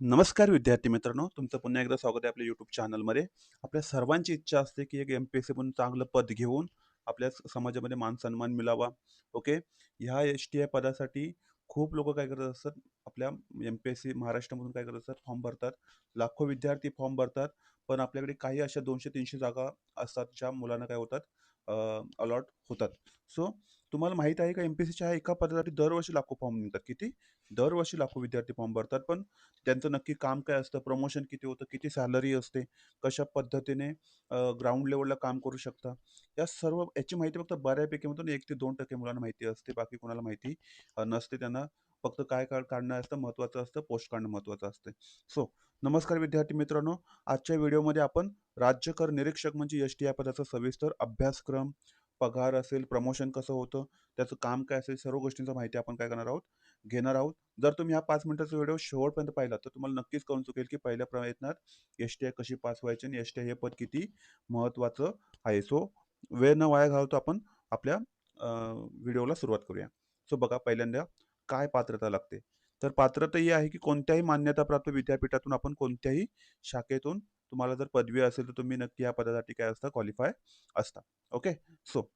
नमस्कार विद्यार्थी मित्रांनो, तुमचं पुन्हा एकदा स्वागत आहे आपल्या YouTube चॅनलमध्ये. आपल्या सर्वांची इच्छा असते, की एक एम-पी-एस-सी म्हणून चांगलं पद घेऊन आपल्या समाजामध्ये मान-सन्मान मिळावा. ओके. ह्या एस-टी-आय पदासाठी खूप लोकं काय करत असतात, आपल्या एम-पी-एस-सी महाराष्ट्रामधून काय करत असतात, फॉर्म भरतात. लाखो विद्यार्थी फॉर्म भरतात. पण आपल्याकडे काही अशा 200-300 जागा असतात, ज्या मुलांना काय होतात, अलॉट होतात. सो तुम्हाला माहीत आहे का, एम-पी-एस-सीच्या एका पदासाठी दरवर्षी लाखो फॉर्म निघतात. किती? दरवर्षी लाखो विद्यार्थी फॉर्म भरतात. पण त्यांचं नक्की काम काय असतं, प्रमोशन किती होतं, किती सॅलरी असते, कशा पद्धतीने ग्राउंड लेवलला काम करू शकता. या सर्व याची माहिती फक्त बऱ्यापैकी म्हणतो ना 1% ते 2% मुलांना माहिती असते. बाकी कोणाला माहिती नसते. त्यांना फक्त काय काढणं असतं महत्त्वाचं असतं, पोस्ट काढणं महत्त्वाचं असते. सो नमस्कार विद्यार्थी मित्रांनो, आजच्या व्हिडिओमध्ये आपण राज्य कर निरीक्षक म्हणजे एस-टी-आय पदाचा सविस्तर अभ्यासक्रम, पगार असेल, प्रमोशन कसं होतं, त्याचं काम काय असेल, सर्व गोष्टींची माहिती आपण काय करणार आहोत, घेणार आहोत. जर तुम्ही हा 5 मिनिटाचा व्हिडिओ शेवटपर्यंत पाहिला, तर तुम्हाला नक्कीच कळून चुकेल, की पहिल्या प्रयत्नात एस-टी-आय कशी पास व्हायची आणि एस-टी-आय हे पद किती महत्त्वाचं आहे. सो वेळ न वाया घालवता आपण आपल्या व्हिडिओला सुरुवात करूया. सो बघा, पहिल्यांदा काय पात्रता लागते? तर पात्रता ही आहे, की कोणत्याही मान्यताप्राप्त विद्यापीठातून आपण कोणत्याही शाखेतून तुम्हाला जर पदवी असेल, तर तुम्ही नक्की या पदासाठी काय असता, क्वालिफाय असता. ओके. सो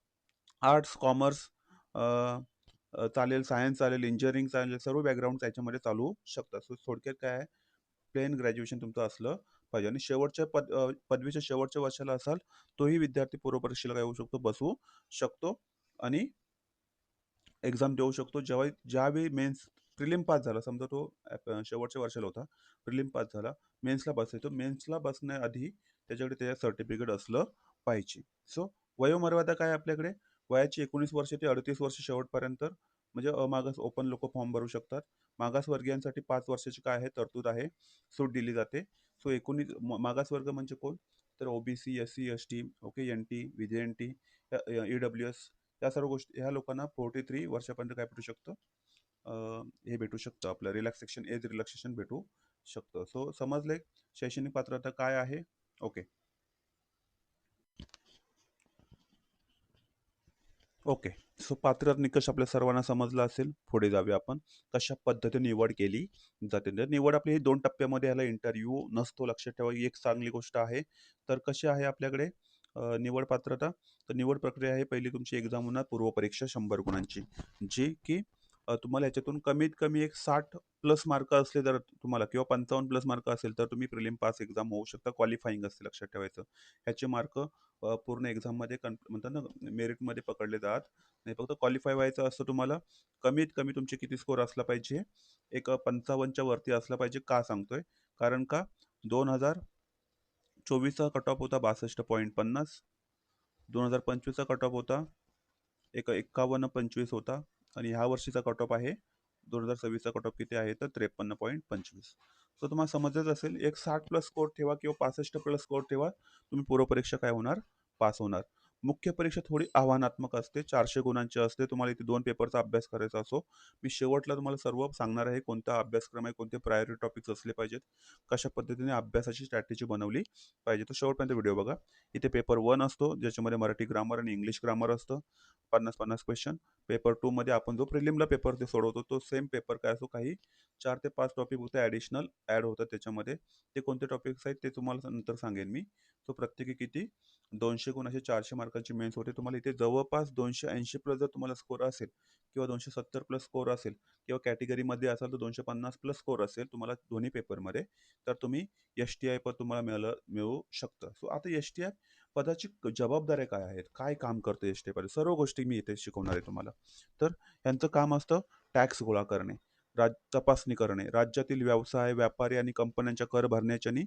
आर्ट्स, कॉमर्स चालेल, सायन्स चालेल, इंजिनिअरिंग चालेल, सर्व बॅकग्राऊंड त्याच्यामध्ये चालू शकतात. सो थोडक्यात काय आहे, प्लेन ग्रॅज्युएशन तुमचं असलं पाहिजे आणि पदवीच्या शेवटच्या वर्षाला असाल, तोही विद्यार्थी पूर्वपरीक्षेला काय होऊ शकतो, बसू शकतो आणि एक्झाम देऊ शकतो. ज्यावेळी मेन्स प्रिलिम पास झाला, समजा तो शेवटच्या वर्षाला होता, प्रिलिम पास झाला, मेन्सला बसायचं. मेन्सला बसण्याआधी त्याच्याकडे त्याचं सर्टिफिकेट असलं पाहिजे. सो वयोमर्यादा काय आहे आपल्याकडे? वयाची 19 वर्ष ते 38 वर्ष शेवटपर्यंत म्हणजे अमागास ओपन लोकं फॉर्म भरू शकतात. मागासवर्गीयांसाठी 5 वर्षाची काय आहे तरतूद आहे, सूट दिली जाते. सो 19 मागासवर्ग म्हणजे कोण? तर OBC, SC, ST, okay, NT, VJNT, EWS या सर्व गोष्टी ह्या लोकांना 43 वर्षापर्यंत काय भेटू शकतं, हे भेटू शकतं, आपलं एज रिलॅक्सेशन भेटू शकतं. सो समजले शैक्षणिक पात्रता काय आहे? ओके. ओके. सो पात्रता निकष आपल्या सर्वांना समजला असेल. पुढे जाऊया आपण. कशा पद्धतीने निवड केली जाते. तर निवड आपली ही 2 टप्प्यामध्ये ह्याला इंटरव्ह्यू नसतो. लक्षात ठेवा ही एक चांगली गोष्ट आहे. तर कशी आहे आपल्याकडे निवड पात्रता? तर निवड प्रक्रिया आहे, पहिली तुमची एक्झाम होणार पूर्वपरीक्षा 100 गुणांची. जी की तुम्हाला ह्याच्यातून कमीत कमी एक 60 प्लस मार्क असले तर तुम्हाला किंवा 55 प्लस मार्क असेल तर तुम्ही प्रिलिम पास एक्झाम होऊ शकता. क्वालिफाईंग असते लक्षात ठेवायचं. ह्याचे मार्क पूर्ण एक्झाममध्ये म्हणतात ना मेरिटमध्ये पकडले जात नाही. फक्त क्वालिफाय व्हायचं असतं तुम्हाला. कमीत कमी तुमचे किती स्कोर असला पाहिजे? एक 55च्या वरती असला पाहिजे. का सांगतोय? कारण का 2024चा कट ऑफ होता 62.50. 2025चा कट ऑफ होता एक 51-25 होता आणि ह्या वर्षीचा कट ऑफ आहे 2026चा कट ऑफ किती आहे तर 53.25. तर तुम्हाला समजत असेल एक 60 प्लस स्कोर ठेवा किंवा 65 प्लस स्कोर ठेवा, तुम्ही पूर्वपरीक्षा काय होणार, पास होणार. मुख्य परीक्षा थोडी आव्हानात्मक असते, 400 गुणांची असते. तुम्हाला इथे 2 पेपरचा अभ्यास करायचा असो. मी शेवटला तुम्हाला सर्व सांगणार आहे, कोणता अभ्यासक्रम आहे, कोणते प्रायोरिटी टॉपिक्स असले पाहिजेत, कशा पद्धतीने अभ्यासाची स्ट्रॅटेजी बनवली पाहिजे. तर शेवटपर्यंत व्हिडिओ बघा. इथे पेपर 1 असतो, ज्याच्यामध्ये मराठी ग्रामर आणि इंग्लिश ग्रामर असतं. 50-50 क्वेश्चन. पेपर 2 मध्ये आपण जो प्रिलिमला पेपर ते सोडवतो, तो सेम पेपर काय असतो, काही 4 ते 5 टॉपिक होते ॲडिशनल ॲड होतात त्याच्यामध्ये. ते कोणते टॉपिक्स आहेत ते तुम्हाला नंतर सांगेन मी. तो प्रत्येकी किती 200 गुण असे 400 मार्कांची मेन्स होते. तुम्हाला इथे जवळपास 280 प्लस जर तुम्हाला स्कोर असेल किंवा 270 प्लस स्कोर असेल किंवा कॅटेगरीमध्ये असाल तर 250 प्लस स्कोर असेल तुम्हाला दोन्ही पेपरमध्ये, तर तुम्ही एस-टी-आय पद तुम्हाला मिळू शकतं. सो आता एस-टी-आय पदाची जबाबदाऱ्या काय आहेत? काय काम करतं एस-टी पद? सर्व गोष्टी मी इथे शिकवणार आहे तुम्हाला. तर ह्यांचं काम असतं टॅक्स गोळा करणे, तपासणी करणे, राज्यातील व्यवसाय, व्यापारी आणि कंपन्यांच्या कर भरण्याची आणि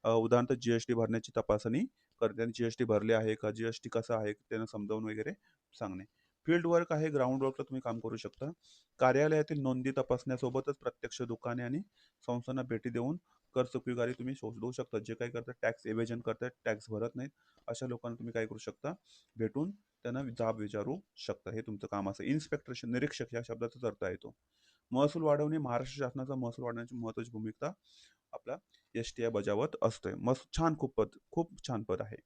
उदाहरणार्थ जी-एस-टी भरण्याची तपासणी करणे. जी-एस-टी भरले आहे का? जी-एस-टी कसा आहे? त्यांना समजावून वगैरे सांगणे. फील्ड वर्क आहे, ग्राउंड वर्कला तुम्ही काम करू शकता. कार्यालयातील नोंदी तपासण्यासोबतच प्रत्यक्ष दुकाने आणि संस्थांना भेटी देऊन कर चुकवेगिरी तुम्ही शोधू शकता. जे काही करतात टॅक्स एव्हेजन करतात, टॅक्स भरत नाहीत, अशा लोकांना तुम्ही काय करू शकता, भेटून त्यांना जाब विचारू शकता. हे तुमचं काम असेल. इन्स्पेक्टर निरीक्षक या शब्दाचाच अर्थ आहे तो. महसूल वाढवणे, महाराष्ट्र शासनाचा महसूल वाढवण्याची महत्त्वाची भूमिका आपला एस-टी-आय बजावत असतोय. मस्त छान खूप छान पद आहे.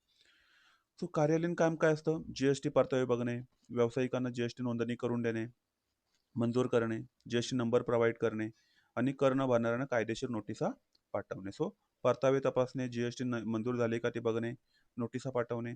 सो कार्यालयीन काम काय असतं? जी-एस-टी परतावे बघणे, व्यावसायिकांना जी-एस-टी नोंदणी करून देणे, मंजूर करणे, जी-एस-टी नंबर प्रोव्हाईड करणे आणि कर न भरणाऱ्यांना कायदेशीर नोटिसा पाठवणे. सो परतावे तपासणे, जी-एस-टी मंजूर झाले का ते बघणे, नोटिसा पाठवणे.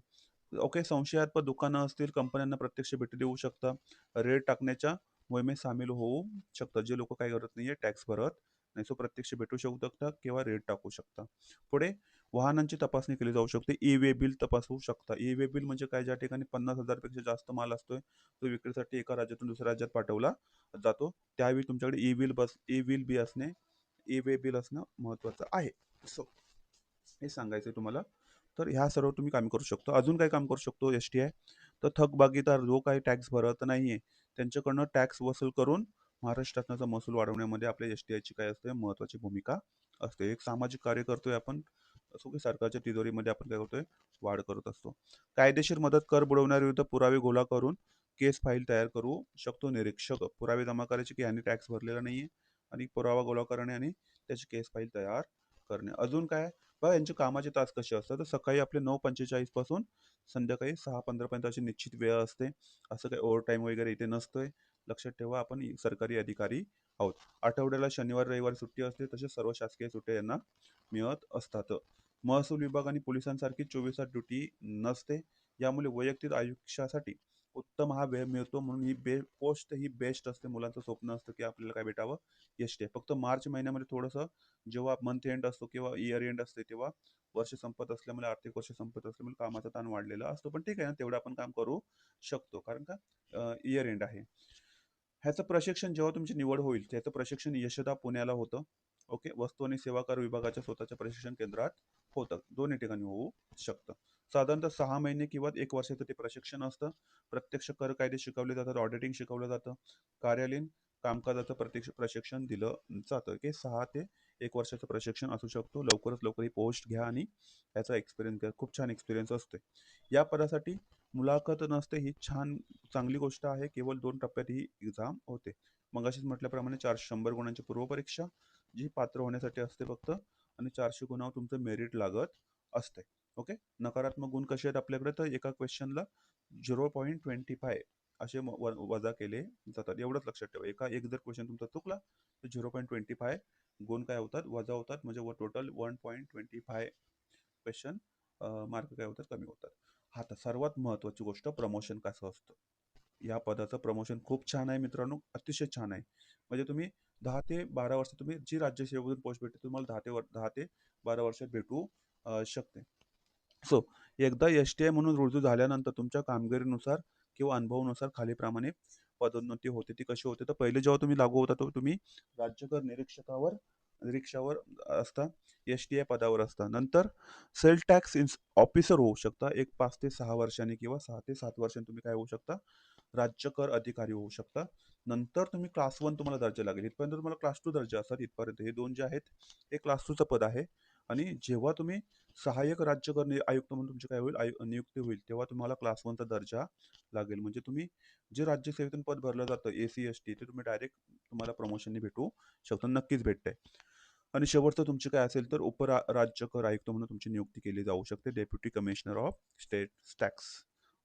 ओके, संशयास्पद दुकानं असतील, कंपन्यांना प्रत्यक्ष भेटी देऊ शकता. रेड टाकण्याच्या मोहिमेत सामील होऊ शकतात. जे लोकं काय करत नाहीये, टॅक्स भरत नाही, सो प्रत्यक्ष भेटू शकू शकता किंवा रेड टाकू शकता. पुढे वाहनांची तपासणी केली जाऊ शकते. ई-वे बिल तपासू शकता. ई-वे बिल म्हणजे काय, ज्या ठिकाणी 50,000 पेक्षा जास्त माल असतोय, तो विक्रीसाठी एका राज्यातून दुसऱ्या राज्यात पाठवला जातो. त्यावेळी तुमच्याकडे ई-विल बी असणे, ई-वे बिल असणं महत्त्वाचं आहे. सो हे सांगायचं तुम्हाला. तर ह्या सर्व तुम्ही काम करू शकतो. अजून काय काम करू शकतो एस-टी-आय? तर थकबाकीदार जो काही टॅक्स भरत नाहीये, त्यांच्याकडनं टॅक्स वसूल करून महाराष्ट्र शासनाचा महसूल वाढवण्यामध्ये आपल्या एस-टी-आयची काय असते, महत्त्वाची भूमिका असते. एक सामाजिक कार्य करतोय आपण, असो की सरकारच्या तिजोरीमध्ये आपण काय करतोय, वाढ करत असतो. कायदेशीर मदत, कर बुडवणाऱ्याविरुद्ध पुरावे गोळा करून केस फाईल तयार करू शकतो निरीक्षक. पुरावे जमा करायचे की ह्यांनी टॅक्स भरलेला नाहीये आणि पुरावा गोळा करणे आणि त्याची केस फाईल तयार करणे. अजून काय, बघा यांचे कामाचे तास कसे असतात. तर सकाळी आपले 9:45 पासून संध्याकाळी 6:15 पर्यंत अशी निश्चित वेळ असते. असं काही ओव्हर टाईम वगैरे इथे नसतोय. लक्षात ठेवा, आपण सरकारी अधिकारी आहोत. आठवड्याला शनिवार रविवार सुट्टी असते, तसेच सर्व शासकीय सुट्ट्या यांना मिळत असतात. महसूल विभाग आणि पोलिसांसारखी 24 तास ड्युटी नसते. यामुळे वैयक्तिक आयुष्यासाठी उत्तम हा वेळ मिळतो. म्हणून ही पोस्ट ही बेस्ट असते. मुलांचं स्वप्न असतं की आपल्याला काय भेटावं, एस-टी. फक्त मार्च महिन्यामध्ये थोडंसं, जेव्हा मंथ एंड असतो किंवा इयर एंड असते, तेव्हा वर्ष संपत असल्यामुळे, आर्थिक वर्ष संपत असल्यामुळे कामाचा ताण वाढलेला असतो. पण ठीक आहे ना, तेवढं आपण काम करू शकतो, कारण का इयर एंड आहे. ह्याचं प्रशिक्षण जेव्हा तुमची निवड होईल, त्याचं प्रशिक्षण यशदा पुण्याला होतं. ओके, वस्तू आणि सेवा कर विभागाच्या स्वतःच्या प्रशिक्षण केंद्रात होतं. दोन्ही ठिकाणी होऊ शकतं. साधारणतः 6 महिने किंवा 1 वर्षाचं ते प्रशिक्षण असतं. प्रत्यक्ष कर कायदे शिकवले जातात, ऑडिटिंग शिकवलं जातं, कार्यालयीन कामकाजाचं प्रत्यक्ष प्रशिक्षण दिलं जातं. की 6 ते 1 वर्षाचं प्रशिक्षण असू शकतो. लवकरात लवकर ही पोस्ट घ्या आणि याचा एक्सपिरियन्स घ्या. खूप छान एक्सपिरियन्स असते. या पदासाठी मुलाखत नसते, ही चांगली गोष्ट आहे. केवळ 2 टप्प्यात ही एक्झाम होते. मगाशीच म्हटल्याप्रमाणे 100 गुणांची पूर्वपरीक्षा, जी पात्र होण्यासाठी असते फक्त, आणि 400 गुणावर तुमचं मेरिट लागत असते. ओके, नकारात्मक गुण कसे आहेत आपल्याकडे, तर एका क्वेश्चनला 0.25 असे वजा केले जातात. एवढंच लक्षात ठेवा. एक जर क्वेश्चन तुमचा चुकला तर 0.25 गुण काय होतात, वजा होतात. म्हणजे टोटल 1.25 क्वेश्चन मार्क काय होतात, कमी होतात. हा, तर सर्वात महत्त्वाची गोष्ट, प्रमोशन कसं असतं. या पदाचं प्रमोशन खूप छान आहे मित्रांनो, अतिशय छान आहे. म्हणजे तुम्ही 10 ते 12 वर्ष, तुम्ही जी राज्यसेवेतून पोस्ट भेटते, तुम्हाला 10 ते 12 वर्षात भेटू शकते. सो एकदा एस-टी-आय म्हणून रुजू झाल्यानंतर तुमच्या कामगिरीनुसार किंवा अनुभवानुसार खालीलप्रमाणे पदोन्नती होते. ती कशी होते, तर पहिले जेव्हा तुम्ही लागू होता, तर तुम्ही राज्यकर निरीक्षावर असता, एस-टी-आय पदावर असता. नंतर सेल टॅक्स ऑफिसर होऊ शकता. एक 5 ते 6 वर्षांनी किंवा 6 ते 7 वर्षांनी तुम्ही काय होऊ शकता, राज्य कर अधिकारी होऊ शकता. नंतर तुम्ही क्लास 1 तुम्हाला दर्जा लागेल. इथपर्यंत तुम्हाला क्लास 2 दर्जा असतात. इथपर्यंत हे 2 जे आहेत, हे क्लास 2 चं पद आहे. आणि जेव्हा तुम्ही सहाय्यक राज्यकर आयुक्त म्हणून तुमची काय होईल, नियुक्ती होईल, तेव्हा तुम्हाला क्लास 1 चा दर्जा लागेल. म्हणजे तुम्ही जे राज्यसेवेतून पद भरलं जातं, एसी एस टी, ते तुम्ही डायरेक्ट तुम्हाला प्रमोशनने भेटू शकतो. नक्कीच भेटतंय. आणि शेवटचं तुमचे काय असेल, तर राज्य कर आयुक्त म्हणून तुमची नियुक्ती केली जाऊ शकते, deputy commissioner of state tax.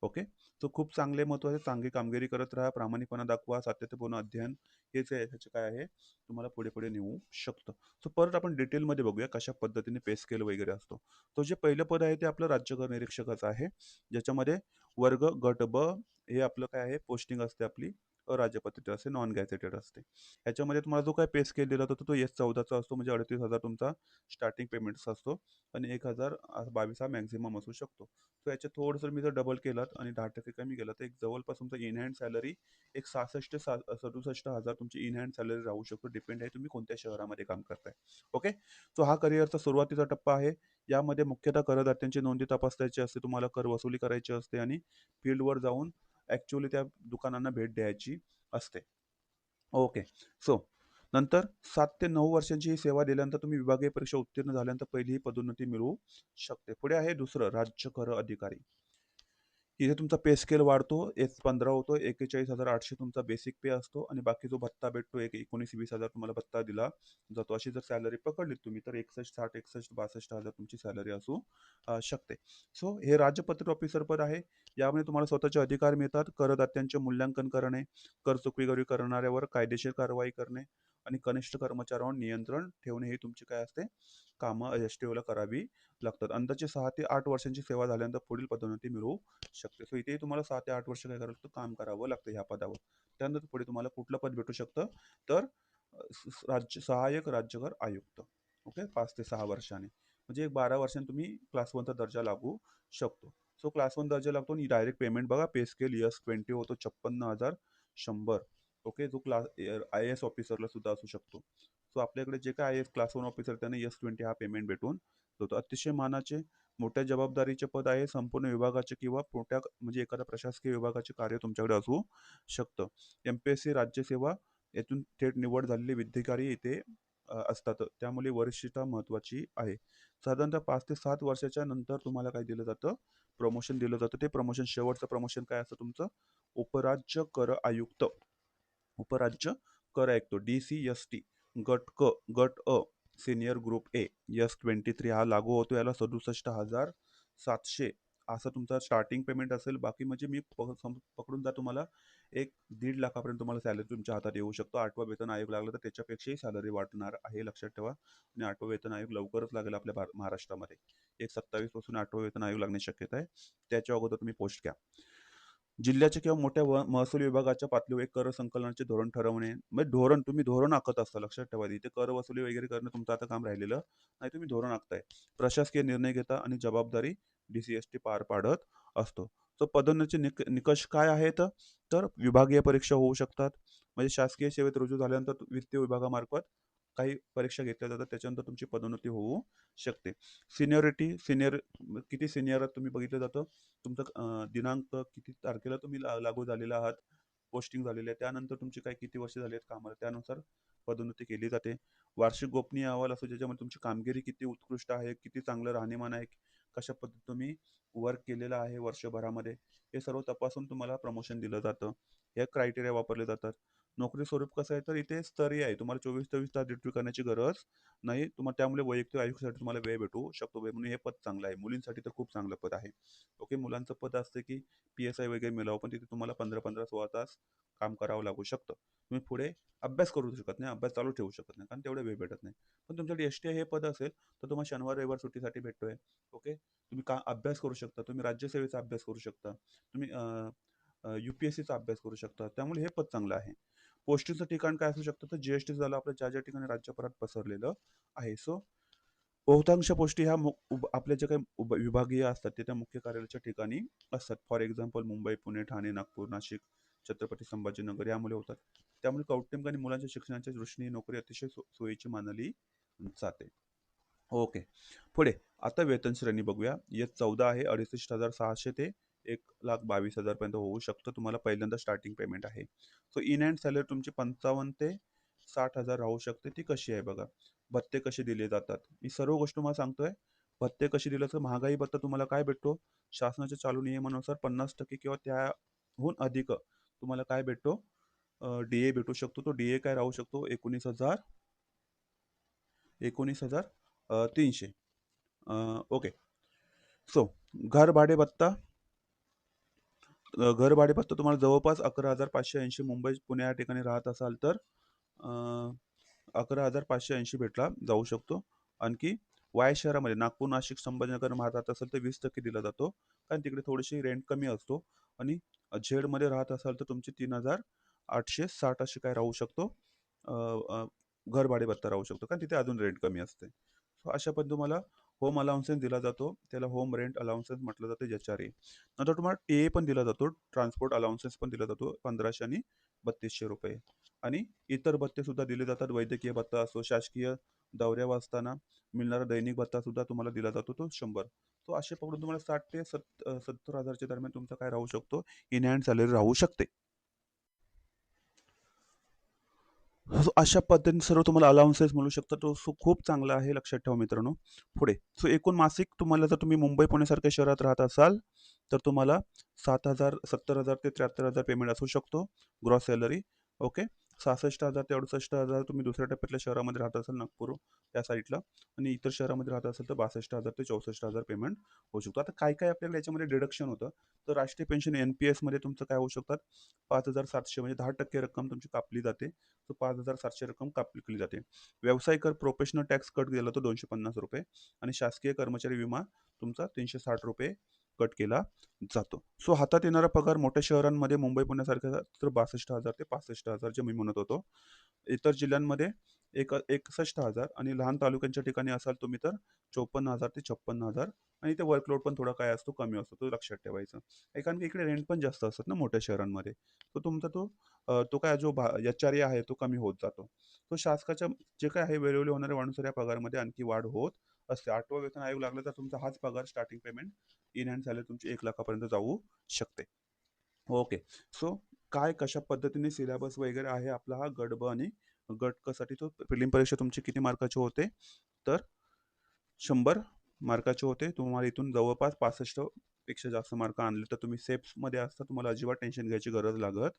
Okay, तो खूप चांगले महत्त्वाचे, चांगली कामगिरी करत राहा, प्रामाणिकपणा दाखवा, सातत्यपूर्ण अध्ययन, हेच आहे ह्याचे काय आहे, तुम्हाला पुढे पुढे नेऊ शकतं. सो परत आपण डिटेलमध्ये बघूया कशा पद्धतीने पे स्केल वगैरे असतो. तो जे पहिलं पद आहे ते आपलं राज्यकर निरीक्षकाचं आहे, ज्याच्यामध्ये वर्ग गट ब हे आपलं काय आहे, पोस्टिंग असते आपली, अराज्यपत्रित असते, नॉन गॅझेटेड असते. ह्याच्यामध्ये तुम्हाला जो काय पे स्केल दिला जातो, तो S14चा असतो. म्हणजे 38,000 तुमचा स्टार्टिंग पेमेंट असतो आणि 1,022 हा मॅक्झिमम असू शकतो. तर याच्यात थोडंसं मी जर डबल केलात आणि 10% कमी केलं, तर एक जवळपास तुमचा इन हँड सॅलरी एक 67,000 तुमची इन हँड सॅलरी राहू शकतो. डिपेंड आहे तुम्ही कोणत्या शहरामध्ये काम करताय. ओके, सो हा करिअरचा सुरुवातीचा टप्पा आहे. यामध्ये मुख्यतः करदात्यांची नोंदी तपासायची असते, तुम्हाला कर वसुली करायची असते आणि फील्डवर जाऊन ॲक्च्युअली त्या दुकानांना भेट द्यायची असते. ओके, सो नंतर 7 ते 9 वर्षांची ही सेवा दिल्यानंतर तुम्ही विभागीय परीक्षा उत्तीर्ण झाल्यानंतर पहिली ही पदोन्नती मिळवू शकते. पुढे आहे दुसरं, राज्य कर अधिकारी. इथे तुमचा पे स्केल वाढतो, S15 होतो, 41,800 तुमचा बेसिक पे असतो आणि बाकी जो भत्ता भेटतो, एक 19-20 हजार तुम्हाला भत्ता दिला जातो. अशी जर सॅलरी पकडली तुम्ही, तर 61, 60, 61, 62,000 तुमची सॅलरी असू शकते. सो हे राजपत्रित ऑफिसर पद आहे. यामध्ये तुम्हाला स्वतःचे अधिकार मिळतात. करदात्यांचे मूल्यांकन करणे, कर चुकवेगिरी करणाऱ्यावर कायदेशीर कारवाई करणे, आणि कनिष्ठ कर्मचाऱ्यांवर नियंत्रण ठेवणे ही तुमची काय असते कामं एस-टी-ओला करावी लागतात. अंदाजे 6 ते 8 वर्षांची सेवा झाल्यानंतर पुढील पदोन्नती मिळू शकते. सो इथेही तुम्हाला 6 ते 8 वर्ष काय करावं लागतं, काम करावं लागतं ह्या पदावर. त्यानंतर पुढे तुम्हाला कुठलं पद भेटू शकतं, तर सहाय्यक राज्यकर आयुक्त. ओके, 5 ते 6 वर्षांनी. म्हणजे एक 12 वर्षांनी तुम्ही क्लास 1चा दर्जा लागू शकतो. सो क्लास 1 दर्जा लागतो आणि डायरेक्ट पेमेंट बघा, पे स्केल यस-20 होतो 56,100. ओके, जो क्लास आय-ए-एस ऑफिसरला सुद्धा असू शकतो. सो आपल्याकडे जे काय आय-ए-एस क्लास 1 ऑफिसर त्यांना यस-20 हा पेमेंट भेटून होतो. अतिशय मानाचे मोठ्या जबाबदारीचे पद आहे. संपूर्ण विभागाचे किंवा मोठ्या म्हणजे एखाद्या प्रशासकीय विभागाचे कार्य तुमच्याकडे असू शकतं. एम-पी-एस-सी राज्यसेवा यातून थेट निवड झालेले विद्याधिकारी इथे असतात. त्यामुळे वरिष्ठता महत्त्वाची आहे. साधारणतः 5 ते 7 वर्षाच्या नंतर तुम्हाला काय दिलं जातं, प्रमोशन दिलं जातं. ते प्रमोशन शेवटचं प्रमोशन काय असतं तुमचं, उपराज्य कर आयुक्त. उपराज्य कर आयुक्त डी-सी-एस-टी गट गट अ सीनियर ग्रुप ए यस-23 हा लागू होतो. याला 67,700 असं तुमचा स्टार्टिंग पेमेंट असेल. बाकी म्हणजे मी पकडून जा तुम्हाला 1-1.5 लाखापर्यंत तुम्हाला सॅलरी तुमच्या हातात येऊ शकतो. 8वा वेतन आयोग लागला तर त्याच्यापेक्षाही सॅलरी वाढणार आहे, लक्षात ठेवा. आणि 8वा वेतन आयोग लवकरच लागेल आपल्या महाराष्ट्रामध्ये. 1/27 पासून 8वा वेतन आयोग लागण्याची शक्यता आहे. त्याच्या अगोदर तुम्ही पोस्ट घ्या. जिल्ह्याच्या किंवा मोठ्या महसूल विभागाच्या पातळीवर एक कर संकलनाचे धोरण ठरवणे. म्हणजे धोरण तुम्ही धोरण आखत असता, लक्षात ठेवा. इथे कर वसुली वगैरे करणं तुमचं आता काम राहिलेलं नाही, तुम्ही धोरण आखताय. प्रशासकीय निर्णय घेता आणि जबाबदारी डी-सी-एस-टी पार पाडत असतो. तर पदोन्नतीचे निकष काय आहेत, तर विभागीय परीक्षा होऊ शकतात. म्हणजे शासकीय सेवेत रुजू झाल्यानंतर वित्तीय विभागामार्फत काही परीक्षा घेतल्या जातात, त्याच्यानंतर तुमची पदोन्नती होऊ शकते. सिनियर किती सिनियर तुम्ही बघितलं जातं, तुमचं दिनांक किती तारखेला तुम्ही लागू झालेला आहात, पोस्टिंग झालेली आहे, त्यानंतर तुमची काय किती वर्ष झाली आहेत कामाला, त्यानुसार पदोन्नती केली जाते. वार्षिक गोपनीय अहवाल असतो, ज्याच्यामध्ये तुमची कामगिरी किती उत्कृष्ट आहे, किती चांगलं राहणीमान आहे, कशा पद्धतीने तुम्ही वर्क केलेलं आहे वर्षभरामध्ये, हे सर्व तपासून तुम्हाला प्रमोशन दिलं जातं. हे क्रायटेरिया वापरले जातात. नोकरी स्वरूप कसं आहे, तर इथे स्तरीय आहे. तुम्हाला 24-24 तास ड्युटी करण्याची गरज नाही. त्यामुळे वैयक्तिक आयुष्यासाठी तुम्हाला वेळ भेटू शकतो. म्हणून हे पद चांगलं आहे. मुलींसाठी तर खूप चांगलं पद आहे. ओके, मुलांचं पद असतं की पी-एस-आय वगैरे मिळावं, पण तिथे तुम्हाला 15-15, 16 तास काम करावं लागू शकतं. तुम्ही पुढे अभ्यास करू शकत नाही, अभ्यास चालू ठेवू शकत नाही, कारण तेवढा वेळ भेटत नाही. पण तुमच्याकडे एस-टी हे पद असेल, तर तुम्हाला शनिवार, रविवार सुट्टीसाठी भेटतोय. ओके, तुम्ही अभ्यास करू शकता, तुम्ही राज्यसेवेचा अभ्यास करू शकता, तुम्ही यू-पी-एस-सीचा अभ्यास करू शकता. त्यामुळे हे पद चांगलं आहे. पोस्टिंगचं ठिकाण काय असू शकतं, तर जी-एस-टी झालं आपल्या ज्या ठिकाणी राज्यभरात पसरलेलं आहे. सो बहुतांश पोस्टी ह्या आपल्या ज्या काही विभागीय असतात ते त्या मुख्य कार्यालयाच्या ठिकाणी असतात. फॉर एक्झाम्पल मुंबई, पुणे, ठाणे, नागपूर, नाशिक, छत्रपती संभाजीनगर यामुळे होतात. त्यामुळे कौटुंबिक आणि मुलांच्या शिक्षणाच्या दृष्टीने ही नोकरी अतिशय सोयीची मानली जाते. ओके. पुढे आता वेतन श्रेणी बघूया. यात 14 आहे, 68,600 ते 1,22,000 पर्यंत होऊ शकतं. तुम्हाला पहिल्यांदा स्टार्टिंग पेमेंट आहे. सो इन हँड सॅलरी तुमची 55 ते 60,000 राहू शकते. ती कशी आहे बघा. भत्ते कसे दिले जातात. मी सर्व गोष्ट तुम्हाला सांगतोय. भत्ते कसे दिले तर महागाई भत्ता तुम्हाला काय भेटतो? शासनाच्या चालू नियमानुसार 50% किंवा त्याहून अधिक तुम्हाला काय भेटतो? डी-ए भेटू शकतो. तो डी-ए काय राहू शकतो? 19,300. ओके. सो घर भाडे भत्ता घर भाडे भत्ता तुम्हाला जवळपास 11,580 मुंबई, पुणे या ठिकाणी राहत असाल तर 11,580 भेटला जाऊ शकतो. आणखी वाय शहरामध्ये नागपूर, नाशिक, संभाजीनगर राहत असेल तर 20% दिला जातो. कारण तिकडे थोडीशी रेंट कमी असतो. आणि झेडमध्ये राहत असाल तर तुमची 3,860 अशी काय राहू शकतो, अ, अ, घर भाडे भत्ता राहू शकतो, कारण तिथे अजून रेंट कमी असते. सो अशा पद्धतीने तुम्हाला होम अलाउन्सेस दिला जातो. त्याला होम रेंट अलाउन्सेस म्हटलं जातं, ज्याच्यावर नंतर तुम्हाला टी-ए पण दिला जातो. ट्रान्सपोर्ट अलाउन्सेस पण दिला जातो 1,500 आणि 3,200 रुपये. आणि इतर भत्ते सुद्धा दिले जातात. वैद्यकीय भत्ता असो, शासकीय दौऱ्यावर असताना मिळणारा दैनिक भत्ता सुद्धा तुम्हाला दिला जातो, तो 100. तो असे पकडून तुम्हाला 60 ते 70,000च्या दरम्यान तुमचा काय राहू शकतो, इन हँड सॅलरी राहू शकते. अशा पद्धतीने सर्व तुम्हाला अलाउन्सेस मिळू शकतात. तो खूप चांगला आहे, लक्षात ठेवा मित्रांनो. पुढे सो एकूण मासिक तुम्हाला जर तुम्ही मुंबई, पुणेसारख्या शहरात राहत असाल तर तुम्हाला 7,000, 70,000 ते 73,000 पेमेंट असू शकतो, ग्रॉस सॅलरी. ओके. 66,000 ते 68,000 तुम्ही दुसऱ्या टप्प्यातल्या शहरामध्ये राहत असाल नागपूर त्या साईडला आणि इतर शहरामध्ये राहत असेल तर 62,000 ते 64,000 पेमेंट होऊ शकतो. आता काय आपल्याला याच्यामध्ये डिडक्शन होतं. तर राष्ट्रीय पेन्शन NPSमध्ये तुमचं काय होऊ शकतात 5,700 म्हणजे 10% रक्कम तुमची कापली जाते. तर 5,700 रक्कम कापली जाते. व्यवसाय कर प्रोफेशनल टॅक्स कट गेला तर ₹250 आणि शासकीय कर्मचारी विमा तुमचा ₹360 कट केला जातो. सो हातात येणारा पगार मोठ्या शहरांमध्ये मुंबई पुण्यासारख्या तर 62,000 ते 65,000 जे मी म्हणत होतो. इतर जिल्ह्यांमध्ये 61,000 आणि लहान तालुक्यांच्या ठिकाणी असाल तुम्ही तर 54,000 ते 56,000 आणि ते वर्कलोड पण थोडा काय असतो कमी असतो तो लक्षात ठेवायचा. कारण की इकडे रेंट पण जास्त असतात ना मोठ्या शहरांमध्ये. तर तुमचा तो काय जो एचआरए आहे तो कमी होत जातो. तो शासकाच्या जे काय आहे वेळोवेळी होणाऱ्या वाढनुसार पगारामध्ये आणखी वाढ होत असते. 8वा वेतन आयोग लागला तर तुमचा हाच पगार starting payment in hand salary तुमची 1,00,000 जाऊ शकते. ओके. सो काय कशा पद्धतीने सिलेबस वगैरे आहे आपला हा गट ब आणि गट क साठी तो प्रिलिम परीक्षा तुमची किती मार्काची होते? तर 100 मार्काचे होते. तुम्हाला इथून जवळपास 65 पेक्षा जास्त मार्क आणले तर तुम्ही सेफमध्ये असता. तुम्हाला अजिबात टेन्शन घ्यायची गरज लागत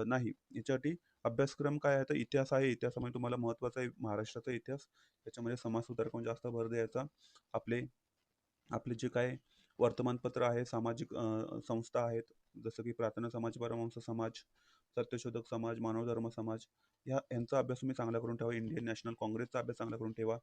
नाही. याच्यासाठी अभ्यासक्रम काय आहे तर इतिहास आहे. इतिहासामध्ये तुम्हाला महत्त्वाचा आहे महाराष्ट्राचा इतिहास. त्याच्यामध्ये समाज सुधारकांवर जास्त भर द्यायचा. आपले आपले जे काही वर्तमानपत्र आहे, सामाजिक संस्था आहेत, जसं की प्रार्थना समाज, परमहंस समाज, सत्यशोधक समाज, मानवधर्म समाज यांचा अभ्यास तुम्ही चांगला करून ठेवा. इंडियन नॅशनल काँग्रेसचा अभ्यास चांगला करून ठेवा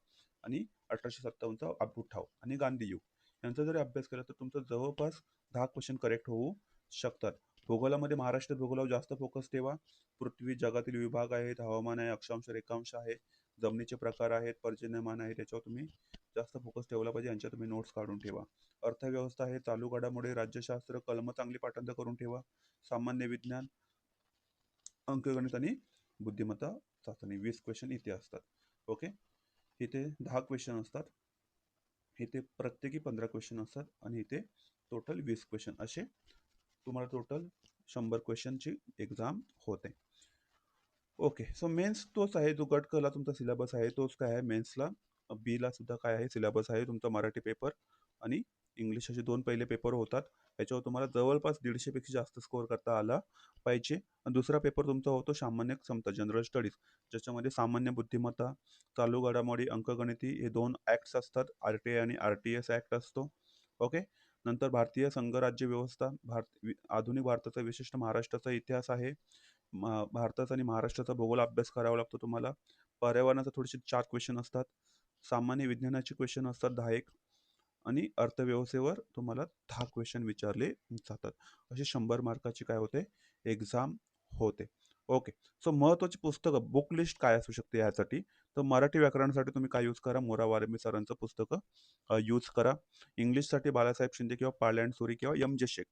आणि 1857चा अभ्युठाव आणि गांधीयुग यांचा जरी अभ्यास केला तर तुमचं जवळपास 10 क्वेश्चन करेक्ट होऊ शकतात. भूगोलामध्ये महाराष्ट्र भूगोलावर जास्त फोकस ठेवा. पृथ्वी जगातील विभाग आहेत, हवामान आहे, अक्षांश, रेखांश आहे, जमिनीचे प्रकार आहेत, पर्जन्यमान आहे, त्याच्यावर तुम्ही जास्त फोकस ठेवला पाहिजे. यांच्या तुम्ही नोट्स काढून ठेवा. अर्थव्यवस्था आहे, चालू घडामोडी, राज्यशास्त्र, कलम चांगली पाठांतर करून ठेवा. सामान्य विज्ञान, अंकगणित आणि बुद्धिमत्ता चाचणी 20 क्वेश्चन इथे असतात. ओके. इथे 10 क्वेश्चन असतात. इथे प्रत्येकी 15 क्वेश्चन असतात आणि इथे टोटल 20 क्वेश्चन असे तुम्हाला टोटल 100 क्वेश्चनची एक्झाम होते. ओके. सो मेन्स तोच आहे जो गट क ला तुमचा सिलेबस आहे तोच काय आहे मेन्सला बी ला सुद्धा काय आहे सिलेबस आहे तुमचा मराठी पेपर आणि इंग्लिश असे 2 पहिले पेपर होतात. त्याच्यावर तुम्हाला जवळपास 150 पेक्षा जास्त स्कोअर करता आला पाहिजे. आणि दुसरा पेपर तुमचा होतो सामान्य क्षमता जनरल स्टडीज ज्याच्यामध्ये सामान्य बुद्धिमत्ता, चालू घडामोडी, अंकगणिती हे 2 ॲक्ट्स असतात. आर-टी-आय आणि आर-टी-एस ॲक्ट असतो. ओके. नंतर भारतीय संघराज्य व्यवस्था, आधुनिक भारताचा विशिष्ट महाराष्ट्राचा इतिहास आहे. भारताचा आणि महाराष्ट्राचा भूगोल अभ्यास करावा लागतो तुम्हाला. पर्यावरणाचे थोडेसे 4 क्वेश्चन असतात. सामान्य विज्ञानाचे क्वेश्चन असतात 10 आणि अर्थव्यवस्थेवर तुम्हाला 10 क्वेश्चन विचारले जातात. असे 100 मार्काची काय होते एक्झाम होते. ओके. सो महत्त्वाची पुस्तकं बुक लिस्ट काय असू शकते यासाठी तर मराठी व्याकरणासाठी तुम्ही काय यूज करा मोरा वाल्मी सरांचं पुस्तकं यूज करा. इंग्लिशसाठी बाळासाहेब शिंदे किंवा पार्लँड सोरी किंवा एम.जे. शेख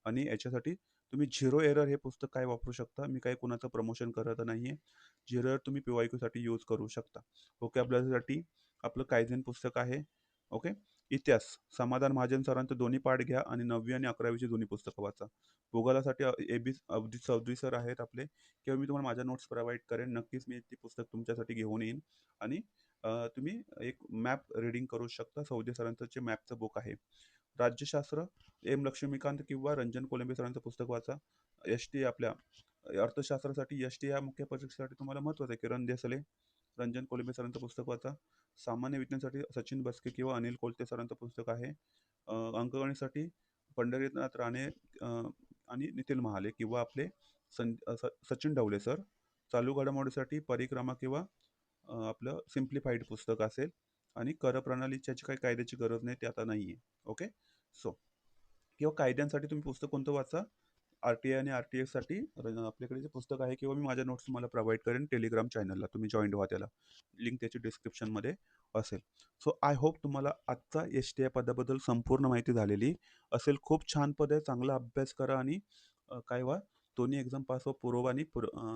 आणि याच्यासाठी तुम्ही झिरो एरर हे पुस्तक काय वापरू शकता. मी काही कुणाचं प्रमोशन करत नाहीये. झिरो एरर तुम्ही पी-वाय-क्यूसाठी यूज करू शकता. ओके. आपल्यासाठी आपलं कायझेन पुस्तक आहे. ओके. इतिहास समाधान महाजन सरांचे दोन्ही पाठ घ्या आणि 9वी आणि 11वीची दोन्ही पुस्तकं वाचा. भूगोलासाठी अवधूत चौधरी सर आहेत आपले किंवा मी तुम्हाला माझ्या नोट्स प्रोव्हाईड करेन. नक्कीच मी ती पुस्तक तुमच्यासाठी घेऊन येईन आणि तुम्ही एक मॅप रीडिंग करू शकता. सौदे सरांचं जे मॅपचं बुक आहे. राज्यशास्त्र एम लक्ष्मीकांत किंवा रंजन कोलंबे सरांचं पुस्तक वाचा. एस-टी आपल्या अर्थशास्त्रासाठी एस-टी या मुख्य परीक्षेसाठी तुम्हाला महत्त्वाचं आहे. किरण देसले, रंजन कोलंबे सरांचं पुस्तक वाचा. सामान्य विज्ञानासाठी सचिन बस्के किंवा अनिल कोलते सरांचं पुस्तक आहे. अंकगणितसाठी पंढरीनाथ राणे आणि नितीन महाले किंवा आपले सचिन ढवले सर. चालू घडामोडीसाठी परिक्रमा किंवा आपलं सिम्प्लिफाईड पुस्तक असेल आणि करप्रणालीची काही कायद्याची गरज नाही ते आता नाही आहे. ओके. सो किंवा कायद्यांसाठी तुम्ही पुस्तक कोणतं वाचा आर-टी-आय आणि आर-टी-एससाठी आपल्याकडे जे पुस्तक आहे किंवा मी माझ्या नोट्स तुम्हाला प्रोव्हाईड करेन टेलिग्राम चॅनलला तुम्ही जॉईन व्हा त्याला. लिंक त्याची डिस्क्रिप्शनमध्ये असेल. सो आय होप तुम्हाला आजचा एस-टी-आय पदाबद्दल संपूर्ण माहिती झालेली असेल. खूप छान पद आहे. चांगला अभ्यास करा आणि काय व्हा दोन्ही एक्झाम पास व पूर्व आणि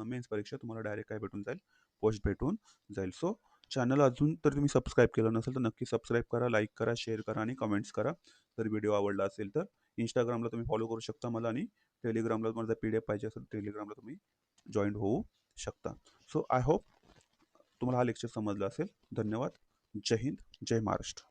मेन्स परीक्षा तुम्हाला डायरेक्ट काय भेटून जाईल पोस्ट भेटून जाईल. सो चॅनल अजून तर तुम्ही सबस्क्राईब केलं नसेल तर नक्की सबस्क्राईब करा, लाईक करा, शेअर करा आणि कमेंट्स करा. जर व्हिडिओ आवडला असेल तर इंस्टाग्रामला तुम्ही फॉलो करू शकता मला आणि टेलिग्रामला माझा PDF पाहिजे असेल टेलिग्रामला तुम्ही जॉईन होऊ शकता. सो आय होप तुम्हाला हा लेक्चर समजला असेल. धन्यवाद. जय हिंद, जय महाराष्ट्र.